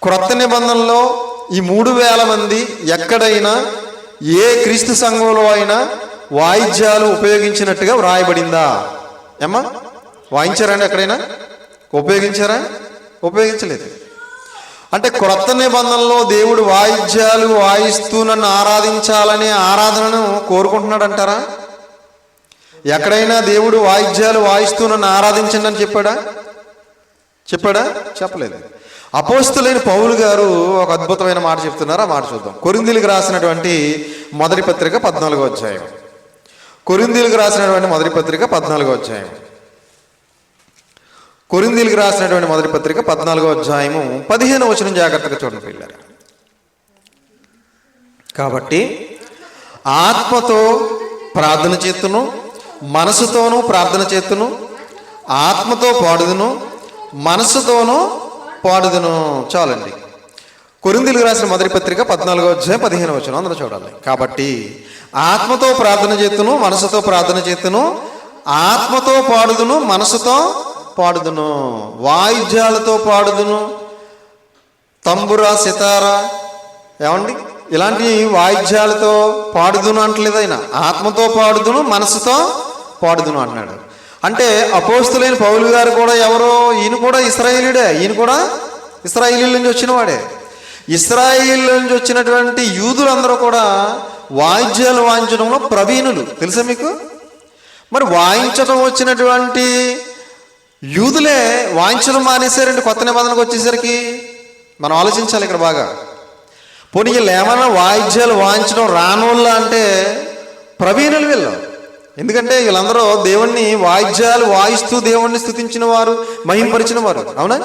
క్రొత్త నిబంధనలో ఈ 3,000 మంది ఎక్కడైనా ఏ క్రీస్తు సంఘంలో అయినా వాయిద్యాలు ఉపయోగించినట్టుగా వ్రాయబడిందా? ఏమ్మా, వాయించారండి? ఎక్కడైనా ఉపయోగించారా? ఉపయోగించలేదు. అంటే క్రొత్త నిబంధనలో దేవుడు వాయిద్యాలు వాయిస్తూ నన్ను ఆరాధించాలనే ఆరాధనను కోరుకుంటున్నాడు అంటారా? ఎక్కడైనా దేవుడు వాయిద్యాలు వాయిస్తూ నన్ను ఆరాధించండి అని చెప్పాడా? చెప్పలేదు. అపోస్తులైన పౌలు గారు ఒక అద్భుతమైన మాట చెప్తున్నారు. ఆ మాట చూద్దాం. కొరింథీయులకు రాసినటువంటి మొదటి పత్రిక 14వ అధ్యాయం. కొరింథీయులకు రాసినటువంటి మొదటి పత్రిక 14వ అధ్యాయం. కొరింథీయులకు రాసినటువంటి మొదటి పత్రిక 14వ అధ్యాయము 15వ వచనం జాగ్రత్తగా చూడండి పిల్లలు. కాబట్టి ఆత్మతో ప్రార్థన చేతును, మనసుతోనూ ప్రార్థన చేతును, ఆత్మతో పాడుదును, మనసుతోనూ పాడుదును. చాలండి. కొరింథీయులకు రాసిన మొదటి పత్రిక 14వ అధ్యాయం 15వ వచనం అందరూ చూడాలి. కాబట్టి ఆత్మతో ప్రార్థన చేతును, మనసుతో ప్రార్థన చేతును, ఆత్మతో పాడుదును, మనసుతో పాడుదును, వాయిద్యాలతో పాడుదును, తంబురా, సితారా, ఏమండి ఇలాంటి వాయిద్యాలతో పాడుదును అంటలేదు ఆయన. ఆత్మతో పాడుదును, మనసుతో పాడుదును అంటున్నాడు. అంటే అపోస్తులైన పౌలు గారు కూడా ఎవరో? ఈయన కూడా ఇశ్రాయేలీయుడే. ఈయన కూడా ఇశ్రాయేలీల నుంచి వచ్చిన వాడే. ఇశ్రాయేల్ నుంచి వచ్చినటువంటి యూదులందరూ కూడా వాయిద్యాలు వాయించడంలో ప్రవీణులు. తెలుసా మీకు? మరి వాయించడం వచ్చినటువంటి యూదులే వాయించడం మానేశారండి కొత్త నిబంధనకు వచ్చేసరికి. మనం ఆలోచించాలి ఇక్కడ బాగా. పోనీ వీళ్ళు ఏమైనా వాయిద్యాలు వాయించడం రానోళ్ళ అంటే ప్రవీణులు వీళ్ళు. ఎందుకంటే వీళ్ళందరూ దేవుణ్ణి వాయిద్యాలు వాయిస్తూ దేవుణ్ణి స్తుతించిన వారు, మహింపరిచిన వారు. అవునా?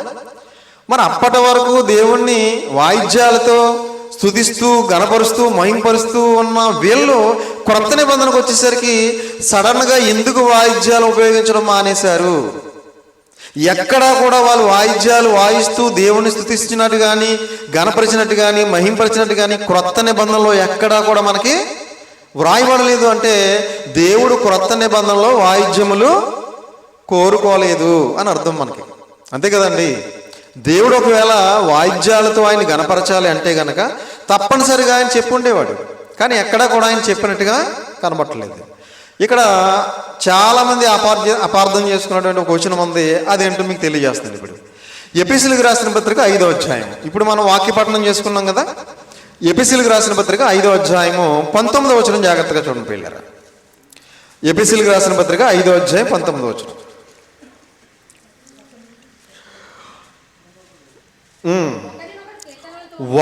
మరి అప్పటి వరకు దేవుణ్ణి వాయిద్యాలతో స్తుతిస్తూ, గణపరుస్తూ, మహింపరుస్తూ ఉన్న వీళ్ళు క్రొత్త నిబంధనకు వచ్చేసరికి సడన్గా ఎందుకు వాయిద్యాలు ఉపయోగించడం మానేశారు? ఎక్కడా కూడా వాళ్ళు వాయిద్యాలు వాయిస్తూ దేవుణ్ణి స్తుతిస్తున్నట్టు కానీ, గణపరిచినట్టు కానీ, మహింపరిచినట్టు కానీ క్రొత్త నిబంధనలో ఎక్కడా కూడా మనకి వ్రాయబడలేదు. అంటే దేవుడు క్రొత్త నిబంధనలో వాయిద్యములు కోరుకోలేదు అని అర్థం మనకి. అంతే కదండి. దేవుడు ఒకవేళ వాయిద్యాలతో ఆయన గణపరచాలి అంటే గనక తప్పనిసరిగా ఆయన చెప్పి ఉండేవాడు. కానీ ఎక్కడా కూడా ఆయన చెప్పినట్టుగా కనబట్టలేదు. ఇక్కడ చాలామంది అపార్థం చేసుకున్నటువంటి ఒక వచనం ఉంది. అదేంటో మీకు తెలియజేస్తుంది. ఇప్పుడు ఎఫెసీయులకు రాసిన పత్రిక 5వ అధ్యాయం. ఇప్పుడు మనం వాక్యపఠనం చేసుకున్నాం కదా. ఎఫెసీయులకు రాసిన పత్రిక 5వ అధ్యాయము 19వ వచనం జాగ్రత్తగా చూడండి పిల్లరా. ఎఫెసీయులకు రాసిన పత్రిక 5వ అధ్యాయం 19వ వచనం.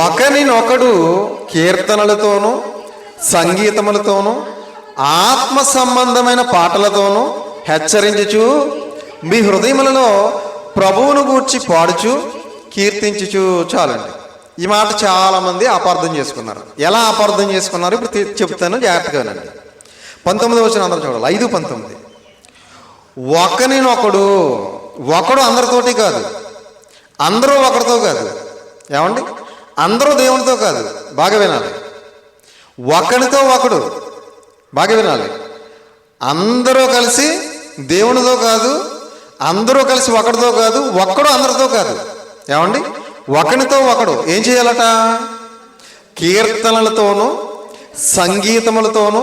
ఒకరినొకడు కీర్తనలతోనూ సంగీతములతోనూ ఆత్మ సంబంధమైన పాటలతోనూ హెచ్చరించుచు మీ హృదయములలో ప్రభువును గూర్చి పాడుచు కీర్తించుచు. చాలండి. ఈ మాట చాలామంది అపార్థం చేసుకున్నారు. ఎలా అపార్థం చేసుకున్నారు ఇప్పుడు చెప్తాను, జాగ్రత్తగానండి. 19వ వచనం అందరూ చూడాలి. 5:19. ఒకరినొకడు, ఒకడు అందరితోటి కాదు, అందరూ ఒకరితో కాదు. ఏమండి? అందరూ దేవునితో కాదు. బాగా వినాలి. ఒకరితో ఒకడు. బాగా వినాలి. అందరూ కలిసి దేవునితో కాదు, అందరూ కలిసి ఒకడితో కాదు, ఒక్కడు అందరితో కాదు. ఏమండి? ఒకరితో ఒకడు ఏం చేయాలట? కీర్తనలతోనూ సంగీతములతోనూ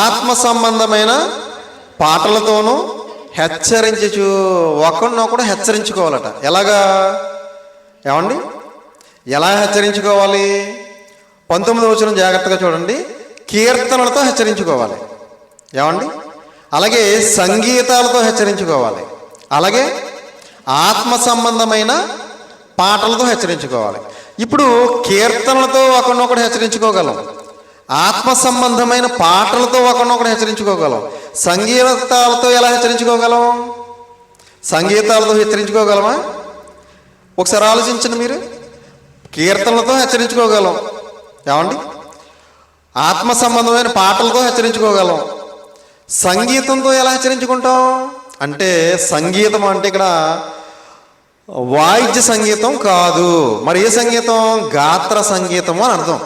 ఆత్మ సంబంధమైన పాటలతోనూ హెచ్చరించు. ఒకరినొకడు హెచ్చరించుకోవాలట. ఎలాగా? ఏమండి? ఎలా హెచ్చరించుకోవాలి? 19వ వచనం జాగ్రత్తగా చూడండి. కీర్తనలతో హెచ్చరించుకోవాలి. ఏమండి? అలాగే సంగీతాలతో హెచ్చరించుకోవాలి. అలాగే ఆత్మ సంబంధమైన పాటలతో హెచ్చరించుకోవాలి. ఇప్పుడు కీర్తనలతో ఒకరినొకడు హెచ్చరించుకోగలం, ఆత్మ సంబంధమైన పాటలతో ఒకరినొకడు హెచ్చరించుకోగలం. సంగీతాలతో ఎలా హెచ్చరించుకోగలం? సంగీతాలతో హెచ్చరించుకోగలమా? ఒకసారి ఆలోచించండి మీరు. కీర్తనలతో హెచ్చరించుకోగలం. ఏమండి? ఆత్మ సంబంధమైన పాటలతో హెచ్చరించుకోగలం. సంగీతంతో ఎలా హెచ్చరించుకుంటాం? అంటే సంగీతం అంటే ఇక్కడ వాయిద్య సంగీతం కాదు. మరి ఏ సంగీతం? గాత్ర సంగీతము అని అర్థం.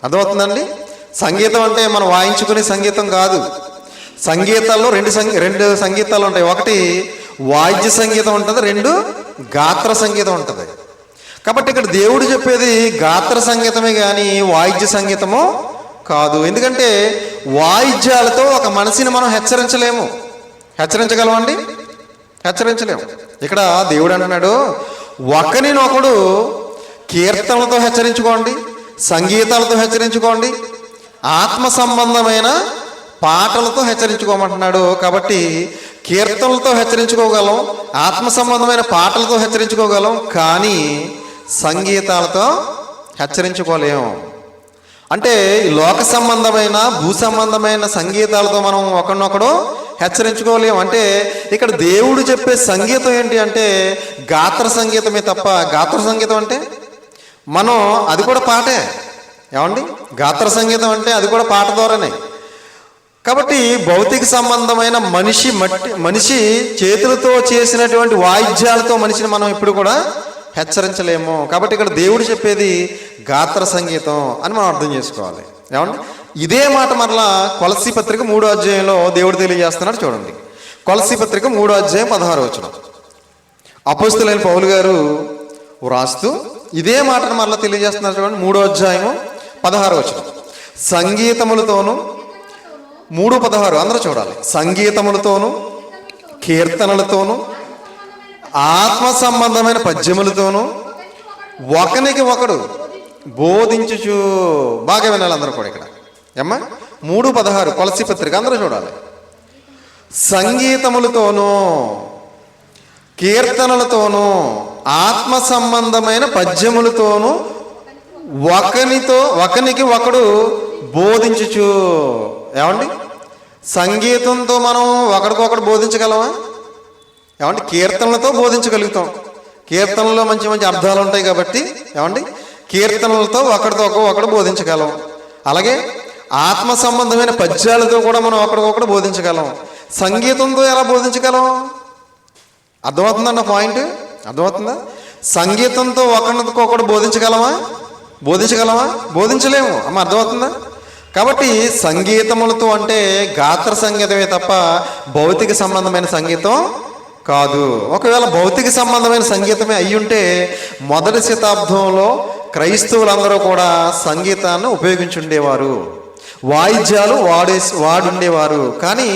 అర్థమవుతుందండి? సంగీతం అంటే మనం వాయించుకునే సంగీతం కాదు. సంగీతాల్లో రెండు సంగీతాలు ఉంటాయి. ఒకటి వాయిద్య సంగీతం ఉంటుంది, రెండు గాత్ర సంగీతం ఉంటుంది. కాబట్టి ఇక్కడ దేవుడు చెప్పేది గాత్ర సంగీతమే కానీ వాయిద్య సంగీతము కాదు. ఎందుకంటే వాయిద్యాలతో ఒక మనిషిని మనం హెచ్చరించలేము. హెచ్చరించగలమండి? హెచ్చరించలేము. ఇక్కడ దేవుడు అంటున్నాడు, ఒకరినొకడు కీర్తనలతో హెచ్చరించుకోండి, సంగీతాలతో హెచ్చరించుకోండి, ఆత్మ సంబంధమైన పాటలతో హెచ్చరించుకోమంటున్నాడు. కాబట్టి కీర్తనలతో హెచ్చరించుకోగలం, ఆత్మ సంబంధమైన పాటలతో హెచ్చరించుకోగలం, కానీ సంగీతాలతో హెచ్చరించుకోలేము. అంటే లోక సంబంధమైన భూ సంబంధమైన సంగీతాలతో మనం ఒకరినొకడు హెచ్చరించుకోలేము. అంటే ఇక్కడ దేవుడు చెప్పే సంగీతం ఏంటి అంటే గాత్ర సంగీతమే తప్ప, గాత్ర సంగీతం అంటే మనం అది కూడా పాటే. ఏమండి? గాత్ర సంగీతం అంటే అది కూడా పాట ద్వారానే. కాబట్టి భౌతిక సంబంధమైన మనిషి చేతులతో చేసినటువంటి వాయిద్యాలతో మనిషిని మనం ఇప్పుడు కూడా హెచ్చరించలేము. కాబట్టి ఇక్కడ దేవుడు చెప్పేది గాత్ర సంగీతం అని మనం అర్థం చేసుకోవాలి. ఏమండి? ఇదే మాట మరలా కొలస్సీ పత్రిక 3వ అధ్యాయంలో దేవుడు తెలియజేస్తున్నాడు. చూడండి, కొలస్సీ పత్రిక 3వ అధ్యాయం 16వ వచనం. అపోస్తలుడైన పౌలు గారు వ్రాస్తూ ఇదే మాటను మరలా తెలియజేస్తున్నారు. చూడండి, 3వ అధ్యాయము 16వ వచనం. సంగీతములతోనూ 3:16 అందరూ చూడాలి. సంగీతములతోనూ కీర్తనలతోనూ ఆత్మ సంబంధమైన పద్యములతోనూ ఒకనికి ఒకడు బోధించుచు. బాగా వినాలి అందరూ కూడా. ఇక్కడ ఏమ్మా 3:16 కొలస్సీ పత్రిక అందరూ చూడాలి. సంగీతములతోనూ కీర్తనలతోనూ ఆత్మ సంబంధమైన పద్యములతోనూ ఒకనికి ఒకడు బోధించుచు. ఏమండి? సంగీతంతో మనం ఒకడికొకడు బోధించగలమా? ఏమండి? కీర్తనలతో బోధించగలుగుతాం. కీర్తనలో మంచి మంచి అర్థాలు ఉంటాయి కాబట్టి ఏమండి కీర్తనలతో ఒకడితో ఒకడు బోధించగలం. అలాగే ఆత్మ సంబంధమైన పద్యాలతో కూడా మనం ఒకడికొకడు బోధించగలం. సంగీతంతో ఎలా బోధించగలం? అర్థమవుతుందన్న పాయింట్? అర్థమవుతుందా? సంగీతంతో ఒకరికొకడు బోధించగలమా? బోధించలేము. అమ్మ అర్థమవుతుందా? కాబట్టి సంగీతములతో అంటే గాత్ర సంగీతమే తప్ప భౌతిక సంబంధమైన సంగీతం కాదు. ఒకవేళ భౌతిక సంబంధమైన సంగీతమే అయ్యుంటే మొదటి శతాబ్దంలో క్రైస్తవులందరూ కూడా సంగీతాన్ని ఉపయోగించుండేవారు, వాయిద్యాలు వాడుండేవారు. కానీ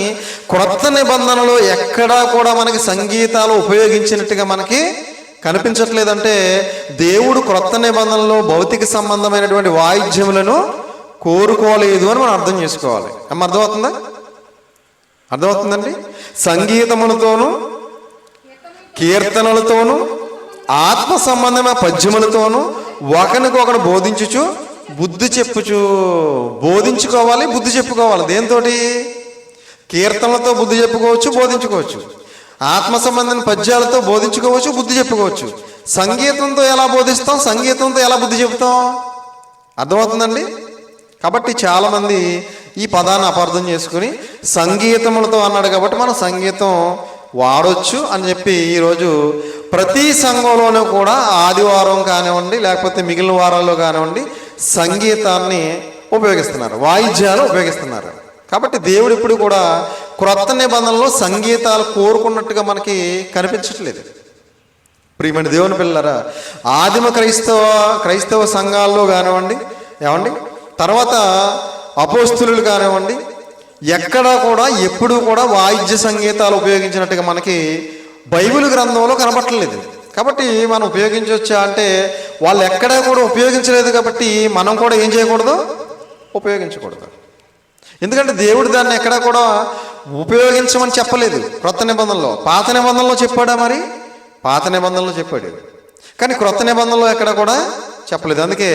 క్రొత్త నిబంధనలో ఎక్కడా కూడా మనకి సంగీతాలు ఉపయోగించినట్టుగా మనకి కనిపించట్లేదంటే దేవుడు క్రొత్త నిబంధనలో భౌతిక సంబంధమైనటువంటి వాయిద్యములను కోరుకోలేదు అని మనం అర్థం చేసుకోవాలి. అమ్మ అర్థమవుతుందా? అర్థమవుతుందండి? సంగీతములతోనూ కీర్తనలతోనూ ఆత్మ సంబంధమైన పద్యములతోనూ ఒకరికొకడు బోధించుచు బుద్ధి చెప్పుచు. బోధించుకోవాలి, బుద్ధి చెప్పుకోవాలి. దేంతోటి? కీర్తనలతో బుద్ధి చెప్పుకోవచ్చు, బోధించుకోవచ్చు. ఆత్మ సంబంధమైన పద్యాలతో బోధించుకోవచ్చు, బుద్ధి చెప్పుకోవచ్చు. సంగీతంతో ఎలా బోధిస్తాం? సంగీతంతో ఎలా బుద్ధి చెప్తాం? అర్థమవుతుందండి? కాబట్టి చాలామంది ఈ పదాన్ని అపార్థం చేసుకుని సంగీతములతో అన్నాడు కాబట్టి మనం సంగీతం వాడొచ్చు అని చెప్పి ఈరోజు ప్రతి సంఘంలోనూ కూడా ఆదివారం కానివ్వండి లేకపోతే మిగిలిన వారాల్లో కానివ్వండి సంగీతాన్ని ఉపయోగిస్తున్నారు, వాయిద్యాలు ఉపయోగిస్తున్నారు. కాబట్టి దేవుడు ఇప్పుడు కూడా క్రొత్త నిబంధనలో సంగీతాలు కోరుకున్నట్టుగా మనకి కనిపించట్లేదు. ప్రియమైన దేవుని పిల్లలారా, ఆదిమ క్రైస్తవ సంఘాల్లో కానివ్వండి ఏమండి తర్వాత అపోస్తులు కానివ్వండి ఎక్కడా కూడా ఎప్పుడూ కూడా వాయిద్య సంగీతాలు ఉపయోగించినట్టుగా మనకి బైబిల్ గ్రంథంలో కనబట్టలేదు. కాబట్టి మనం ఉపయోగించవచ్చా అంటే వాళ్ళు ఎక్కడా కూడా ఉపయోగించలేదు. కాబట్టి మనం కూడా ఏం చేయకూడదు? ఉపయోగించకూడదు. ఎందుకంటే దేవుడు దాన్ని ఎక్కడా కూడా ఉపయోగించమని చెప్పలేదు క్రొత్త నిబంధనలో. పాత నిబంధనలో చెప్పాడా? మరి పాత నిబంధనలో చెప్పాడు, కానీ క్రొత్త నిబంధనలో ఎక్కడ కూడా చెప్పలేదు. అందుకే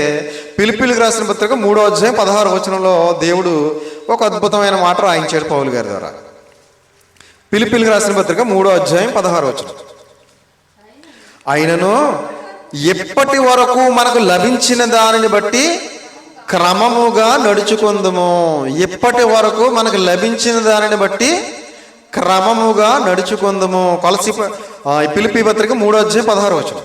ఫిలిప్పీయులకు రాసిన పత్రిక 3వ అధ్యాయం 16వ వచనంలో దేవుడు ఒక అద్భుతమైన మాట రాయించాడు పౌలు గారి ద్వారా. ఫిలిప్పీయులకు రాసిన పత్రిక 3వ అధ్యాయం 16వ వచనం. అయినను ఎప్పటి వరకు మనకు లభించిన దానిని బట్టి క్రమముగా నడుచుకుందుము. ఎప్పటి వరకు మనకు లభించిన దానిని బట్టి క్రమముగా నడుచుకుందము. ఫిలిప్పీ పత్రిక 3:16.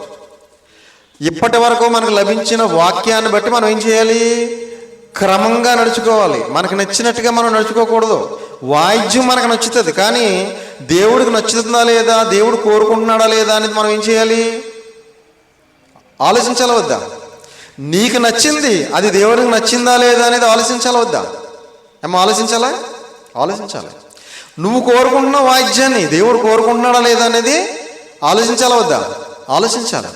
ఇప్పటి వరకు మనకు లభించిన వాక్యాన్ని బట్టి మనం ఏం చేయాలి? క్రమంగా నడుచుకోవాలి. మనకు నచ్చినట్టుగా మనం నడుచుకోకూడదు. వాయిద్యం మనకు నచ్చుతుంది, కానీ దేవుడికి నచ్చుతుందా లేదా, దేవుడు కోరుకుంటున్నాడా లేదా అనేది మనం ఏం చేయాలి? ఆలోచించాలా వద్దా? నీకు నచ్చింది అది దేవుడికి నచ్చిందా లేదా అనేది ఆలోచించాలా వద్దా? ఏమో ఆలోచించాలి. నువ్వు కోరుకుంటున్న వాయిద్యాన్ని దేవుడు కోరుకుంటున్నాడా లేదా అనేది ఆలోచించాలా వద్దా? ఆలోచించాలి.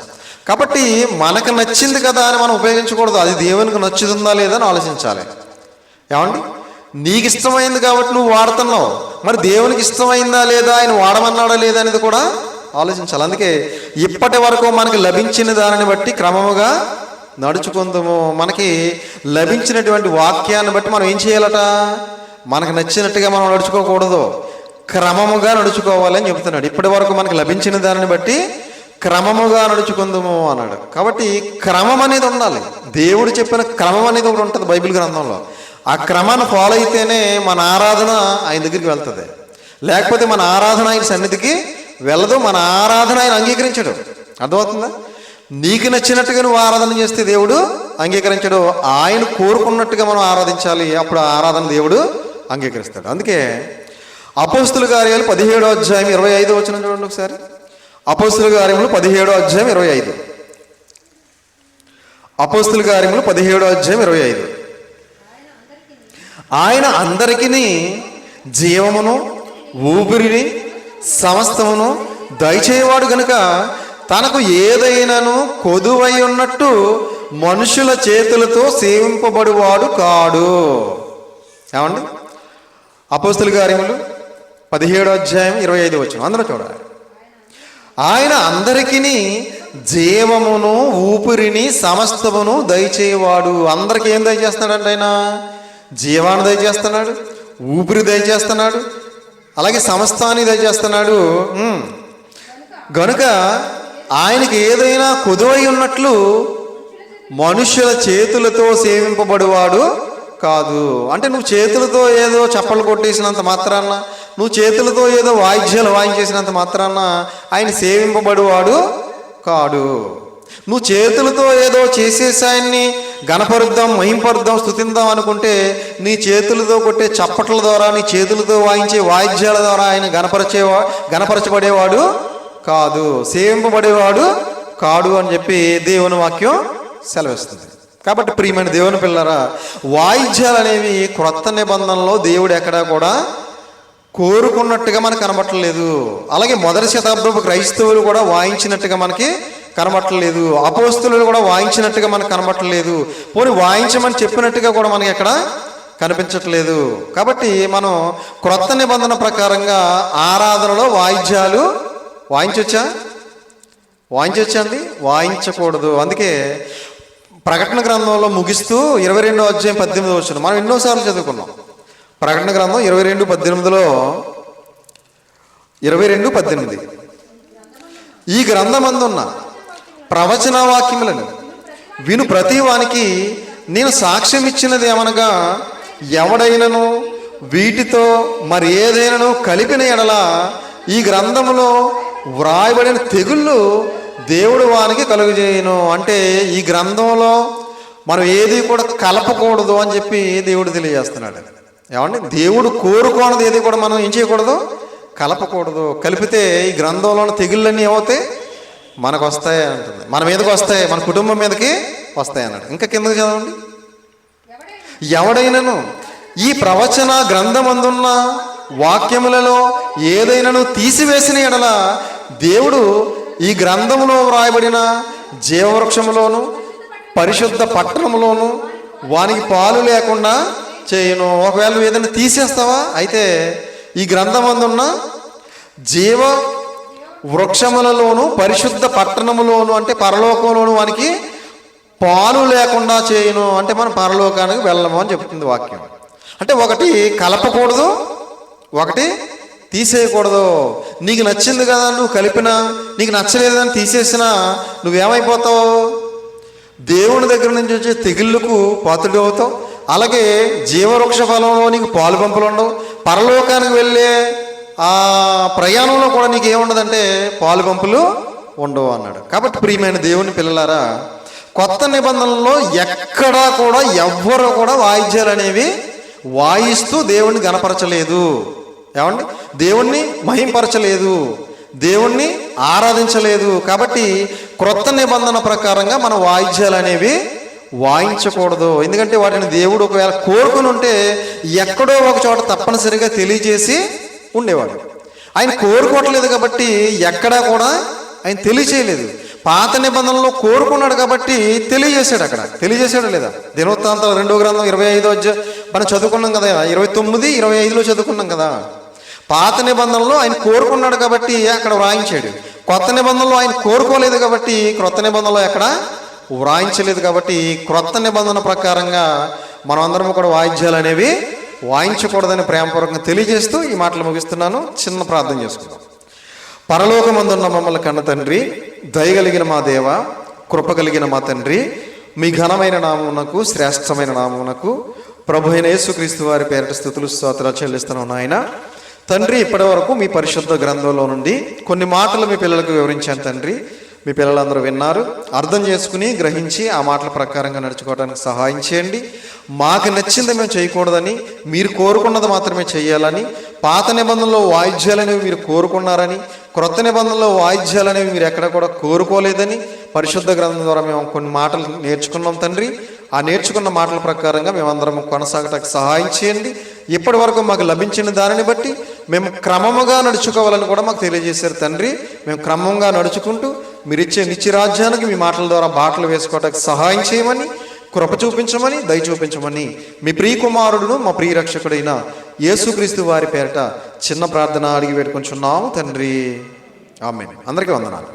కాబట్టి మనకు నచ్చింది కదా అని మనం ఉపయోగించకూడదు. అది దేవునికి నచ్చుతుందా లేదా అని ఆలోచించాలి. ఏమండి, నీకు ఇష్టమైంది కాబట్టి నువ్వు వాడుతున్నావు, మరి దేవునికి ఇష్టమైందా లేదా, ఆయన వాడమన్నాడా లేదా అనేది కూడా ఆలోచించాలి. అందుకే ఇప్పటి వరకు మనకు లభించిన దానిని బట్టి క్రమముగా నడుచుకుందాము. మనకి లభించినటువంటి వాక్యాన్ని బట్టి మనం ఏం చేయాలట? మనకు నచ్చినట్టుగా మనం నడుచుకోకూడదు, క్రమముగా నడుచుకోవాలని చెబుతున్నాడు. ఇప్పటి వరకు మనకు లభించిన దానిని బట్టి క్రమముగా నడుచుకుందాము అన్నాడు. కాబట్టి క్రమం అనేది ఉండాలి. దేవుడు చెప్పిన క్రమం అనేది ఒకటి ఉంటుంది బైబిల్ గ్రంథంలో. ఆ క్రమాన్ని ఫాలో అయితేనే మన ఆరాధన ఆయన దగ్గరికి వెళ్తుంది. లేకపోతే మన ఆరాధన ఆయన సన్నిధికి వెళ్ళదు, మన ఆరాధన ఆయన అంగీకరించడు. అర్థమవుతుందా? నీకు నచ్చినట్టుగా నువ్వు ఆరాధన చేస్తే దేవుడు అంగీకరించడు. ఆయన కోరుకున్నట్టుగా మనం ఆరాధించాలి, అప్పుడు ఆ ఆరాధన దేవుడు అంగీకరిస్తాడు. అందుకే అపోస్తుల కార్యాలు 17:25 చూడండి ఒకసారి. అపోస్తుల కార్యములు 17:25. అపోస్తుల కార్యములు 17:25. ఆయన అందరికీ జీవమును ఊపిరిని సమస్తమును దయచేవాడు గనుక తనకు ఏదైనాను కొదువై ఉన్నట్టు మనుషుల చేతులతో సేవింపబడువాడు కాడు. ఏమండి? అపోస్తుల కార్యములు 17:25 అందరూ చూడాలి. ఆయన అందరికీ జీవమును ఊపిరిని సమస్తమును దయచేవాడు. అందరికీ ఏం దయచేస్తున్నాడంటే ఆయన జీవాన్ని దయచేస్తున్నాడు, ఊపిరి దయచేస్తున్నాడు, అలాగే సమస్తాన్ని దయచేస్తున్నాడు. గనుక ఆయనకి ఏదైనా కొదువై ఉన్నట్లు మనుష్యుల చేతులతో సేవింపబడువాడు కాదు. అంటే నువ్వు చేతులతో ఏదో చప్పలు కొట్టేసినంత మాత్రాన, నువ్వు చేతులతో ఏదో వాయిద్యాలు వాయించేసినంత మాత్రాన ఆయన సేవింపబడువాడు కాడు. నువ్వు చేతులతో ఏదో చేసేసి ఆయన్ని గణపరుద్దాం, మహింపరుద్దాం, స్తుతిద్దాం అనుకుంటే నీ చేతులతో కొట్టే చప్పట్ల ద్వారా, నీ చేతులతో వాయించే వాయిద్యాల ద్వారా ఆయన గణపరచబడేవాడు కాదు, సేవింపబడేవాడు కాడు అని చెప్పి దేవుని వాక్యం సెలవిస్తుంది. కాబట్టి ప్రియమైన దేవుని పిల్లరా, వాయిద్యాలు అనేవి క్రొత్త నిబంధనలో దేవుడు ఎక్కడా కూడా కోరుకున్నట్టుగా మనకు కనబట్టలేదు. అలాగే మొదటి శతాబ్దపు క్రైస్తవులు కూడా వాయించినట్టుగా మనకి కనబట్టలేదు. అపోస్తులు కూడా వాయించినట్టుగా మనకు కనబట్టలేదు. పోనీ వాయించమని చెప్పినట్టుగా కూడా మనకి ఎక్కడ కనిపించట్లేదు. కాబట్టి మనం క్రొత్త నిబంధన ప్రకారంగా ఆరాధనలో వాయిద్యాలు వాయించవచ్చా అండి? వాయించకూడదు. అందుకే ప్రకటన గ్రంథంలో ముగిస్తూ 22:18 మనం ఎన్నోసార్లు చదువుకున్నాం. ప్రకటన గ్రంథం 22:18 22:18 ఈ గ్రంథమందున్న ప్రవచన వాక్యములను విను ప్రతి వానికి నేను సాక్ష్యం ఇచ్చినది ఏమనగా, ఎవడైనను వీటితో మరి ఏదైనాను కలిపిన ఎడల ఈ గ్రంథములో వ్రాయబడిన తెగుళ్ళు దేవుడు వానికి కలుగజేయును. అంటే ఈ గ్రంథంలో మనం ఏది కూడా కలపకూడదు అని చెప్పి దేవుడు తెలియజేస్తున్నాడు. ఏమండి? దేవుడు కోరుకోనది ఏది కూడా మనం ఏం చేయకూడదు, కలపకూడదు. కలిపితే ఈ గ్రంథంలో తెగుళ్ళన్నీ ఏమవుతాయి, మనకు వస్తాయి అంటుంది. మన మీదకి వస్తాయి, మన కుటుంబం మీదకి వస్తాయి అన్నాడు. ఇంకా కిందకి చదవండి. ఎవడైనాను ఈ ప్రవచన గ్రంథమందున్న వాక్యములలో ఏదైనాను తీసివేసిన ఎడల దేవుడు ఈ గ్రంథములో వ్రాయబడిన జీవవృక్షములోను పరిశుద్ధ పట్టణములోను వానికి పాలు లేకుండా చేయను. ఒకవేళ నువ్వు ఏదైనా తీసేస్తావా, అయితే ఈ గ్రంథమందున్న జీవ వృక్షములలోను పరిశుద్ధ పట్టణములోను అంటే పరలోకంలోను వానికి పాలు లేకుండా చేయను. అంటే మనం పరలోకానికి వెళ్ళము అని చెప్తుంది వాక్యం. అంటే ఒకటి కలపకూడదు, ఒకటి తీసేయకూడదు. నీకు నచ్చింది కదా నువ్వు కలిపినా, నీకు నచ్చలేదని తీసేసినా నువ్వేమైపోతావు, దేవుని దగ్గర నుంచి వచ్చే తెగుళ్ళకు పాత్రుడు అవుతావు. అలాగే జీవవృక్ష ఫలంలో నీకు పాలు పంపులు ఉండవు. పరలోకానికి వెళ్ళే ఆ ప్రయాణంలో కూడా నీకు ఏముండదంటే పాలు పంపులు ఉండవు అన్నాడు. కాబట్టి ప్రియమైన దేవుని పిల్లలారా, కొత్త నిబంధనలో ఎక్కడా కూడా ఎవ్వరూ కూడా వాయిద్యాలు అనేవి వాయిస్తూ దేవుణ్ణి గణపరచలేదు. ఏమండి? దేవుణ్ణి మహింపరచలేదు, దేవుణ్ణి ఆరాధించలేదు. కాబట్టి క్రొత్త నిబంధన ప్రకారంగా మన వాయిద్యాలు అనేవి వాయించకూడదు. ఎందుకంటే వాటిని దేవుడు ఒకవేళ కోరుకుని ఉంటే ఎక్కడో ఒక చోట తప్పనిసరిగా తెలియజేసి ఉండేవాడు. ఆయన కోరుకోవట్లేదు కాబట్టి ఎక్కడా కూడా ఆయన తెలియచేయలేదు. పాత నిబంధనలో కోరుకున్నాడు కాబట్టి తెలియజేశాడు. అక్కడ తెలియజేశాడు లేదా? దినవృత్తాంతాలు 2వ గ్రంథం 25వ అధ్యాయం మనం చదువుకున్నాం కదా, 29, 25లో చదువుకున్నాం కదా. పాత నిబంధనలో ఆయన కోరుకున్నాడు కాబట్టి అక్కడ వ్రాయించాడు. కొత్త నిబంధనలో ఆయన కోరుకోలేదు కాబట్టి క్రొత్త నిబంధనలో ఎక్కడ వ్రాయించలేదు. కాబట్టి క్రొత్త నిబంధన ప్రకారంగా మనం అందరం కూడా వాయిద్యాలు అనేవి వాయించకూడదని ప్రేమపూర్వకంగా తెలియజేస్తూ ఈ మాటలు ముగిస్తున్నాను. చిన్న ప్రార్థన చేసుకుందాం. పరలోకమందున్న మమ్మల్ని కన్న తండ్రి, దయగలిగిన మా దేవ, కృప కలిగిన మా తండ్రి, మీ ఘనమైన నామమునకు, శ్రేష్టమైన నామమునకు ప్రభు అయిన యేసుక్రీస్తు వారి పేరిట స్తుతులు స్తోత్రాలు చెల్లిస్తున్నాం నాయన. తండ్రి, ఇప్పటి వరకు మీ పరిశుద్ధ గ్రంథంలో నుండి కొన్ని మాటలు మీ పిల్లలకు వివరించాను తండ్రి. మీ పిల్లలందరూ విన్నారు, అర్థం చేసుకుని గ్రహించి ఆ మాటల ప్రకారంగా నడుచుకోవడానికి సహాయం చేయండి. మాకు నచ్చింది మేము చేయకూడదని, మీరు కోరుకున్నది మాత్రమే చేయాలని, పాత నిబంధనలో వాయిద్యాలనేవి మీరు కోరుకున్నారని, క్రొత్త నిబంధనలో వాయిద్యాలనేవి మీరు ఎక్కడ కూడా కోరుకోలేదని పరిశుద్ధ గ్రంథం ద్వారా మేము కొన్ని మాటలు నేర్చుకున్నాం తండ్రి. ఆ నేర్చుకున్న మాటల ప్రకారంగా మేమందరం కొనసాగటానికి సహాయం చేయండి. ఇప్పటి వరకు మాకు లభించిన దానిని బట్టి మేము క్రమముగా నడుచుకోవాలని కూడా మాకు తెలియజేశారు తండ్రి. మేము క్రమంగా నడుచుకుంటూ మీరు ఇచ్చే నిత్యరాజ్యానికి మీ మాటల ద్వారా బాటలు వేసుకోవడానికి సహాయం చేయమని, కృప చూపించమని, దయ చూపించమని మీ ప్రియకుమారుడును మా ప్రియ రక్షకుడైన యేసుక్రీస్తు వారి పేరిట చిన్న ప్రార్థన అడిగి పెట్టుకుంటున్నాము తండ్రి. ఆమేన్. అందరికీ వందనాలు.